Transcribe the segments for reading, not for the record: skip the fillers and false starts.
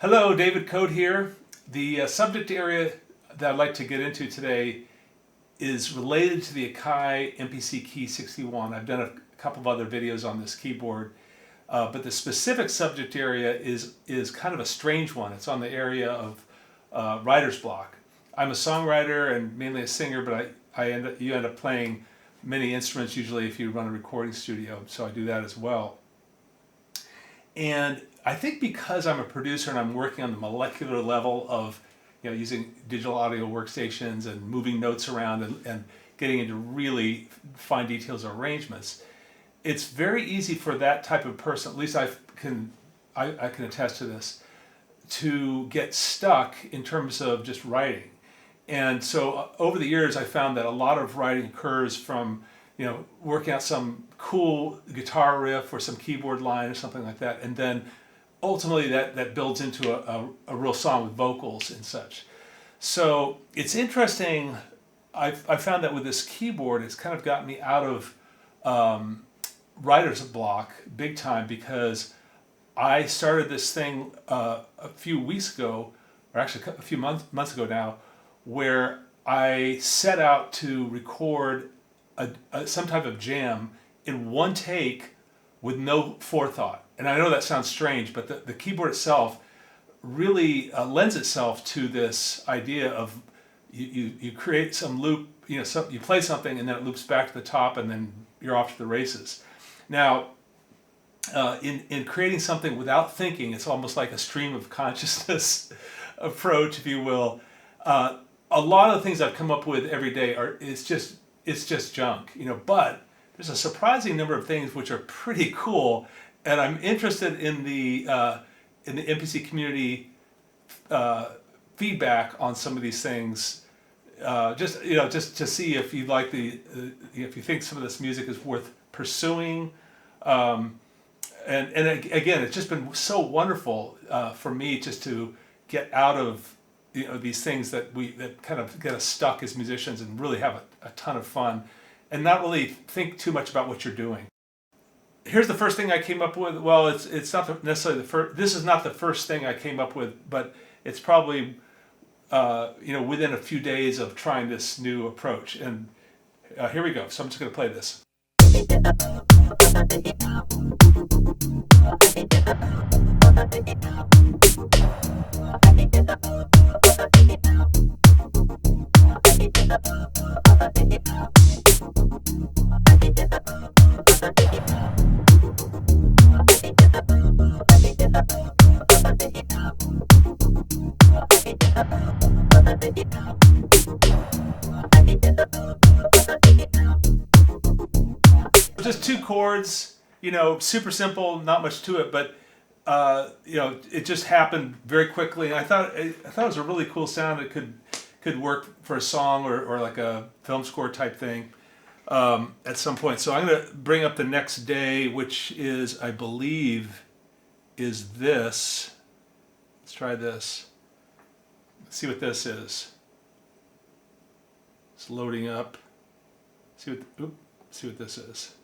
Hello, David Coate here. The subject area that I'd like to get into today is related to the Akai MPC Key 61. I've done a couple of other videos on this keyboard, but the specific subject area is kind of a strange one. It's on the area of writer's block. I'm a songwriter and mainly a singer, but you end up playing many instruments usually if you run a recording studio, so I do that as well. And I think because I'm a producer and I'm working on the molecular level of, using digital audio workstations and moving notes around and getting into really fine details of arrangements, it's very easy for that type of person, at least I can attest to this, to get stuck in terms of just writing. And so over the years I found that a lot of writing occurs from working out some cool guitar riff or some keyboard line or something like that, and then ultimately that builds into a real song with vocals and such. So it's interesting. I found that with this keyboard, it's kind of got me out of writer's block big time, because I started this thing a few weeks ago, or actually a few months ago now, where I set out to record some type of jam in one take with no forethought. And I know that sounds strange, but the keyboard itself really lends itself to this idea of you create some loop, you play something and then it loops back to the top and then you're off to the races. Now, in creating something without thinking, it's almost like a stream of consciousness approach, if you will. A lot of the things I've come up with every day it's just junk, but there's a surprising number of things which are pretty cool, and I'm interested in the MPC community feedback on some of these things, just to see if you like if you think some of this music is worth pursuing, and again, it's just been so wonderful for me just to get out of these things that kind of get us stuck as musicians and really have a ton of fun and not really think too much about what you're doing. Here's the first thing I came up with. Well, it's not necessarily the first. This is not the first thing I came up with, but it's probably within a few days of trying this new approach. And here we go. So I'm just going to play this. Just two chords, super simple, not much to it, but it just happened very quickly. And I thought it was a really cool sound. It could work for a song or like a film score type thing at some point. So I'm going to bring up the next day, which is, I believe, is this. Let's try this. Let's see what this is. It's loading up. See what this is.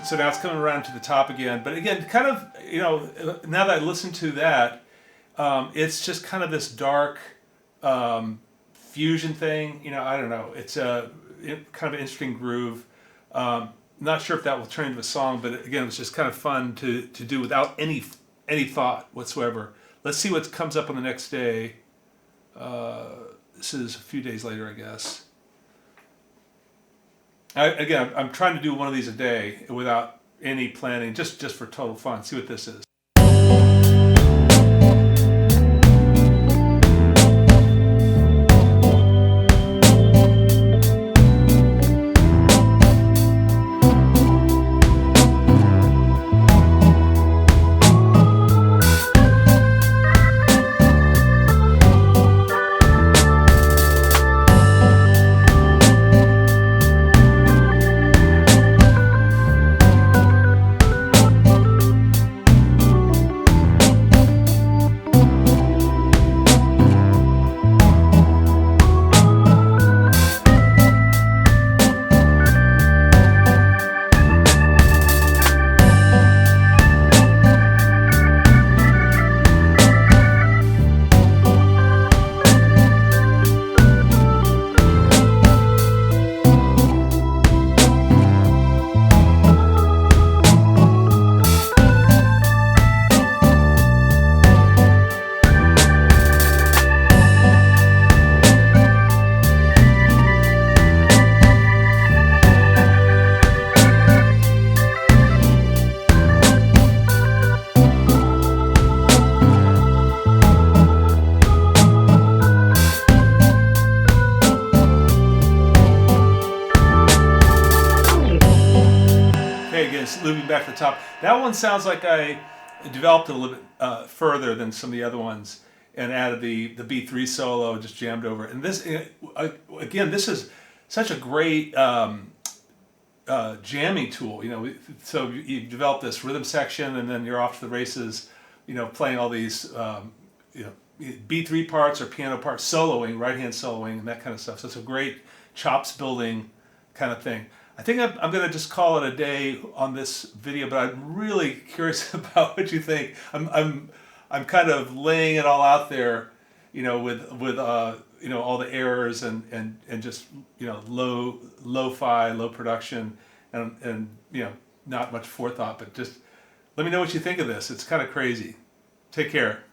So now it's coming around to the top again. But again, kind of, now that I listen to that, it's just kind of this dark fusion thing. I don't know. It's kind of an interesting groove. Not sure if that will turn into a song, but again, it's just kind of fun to do without any thought whatsoever. Let's see what comes up on the next day. This is a few days later, I guess. I'm trying to do one of these a day without any planning, just for total fun. See what this is. Again, looping back to the top. That one sounds like I developed it a little bit further than some of the other ones, and added the B3 solo, just jammed over it. And this, again, this is such a great jamming tool. So you develop this rhythm section, and then you're off to the races. Playing all these B3 parts or piano parts, soloing, right hand soloing, and that kind of stuff. So it's a great chops building kind of thing. I think I'm going to just call it a day on this video, but I'm really curious about what you think. I'm kind of laying it all out there, with all the errors and just lo-fi, low production, and not much forethought. But just let me know what you think of this. It's kind of crazy. Take care.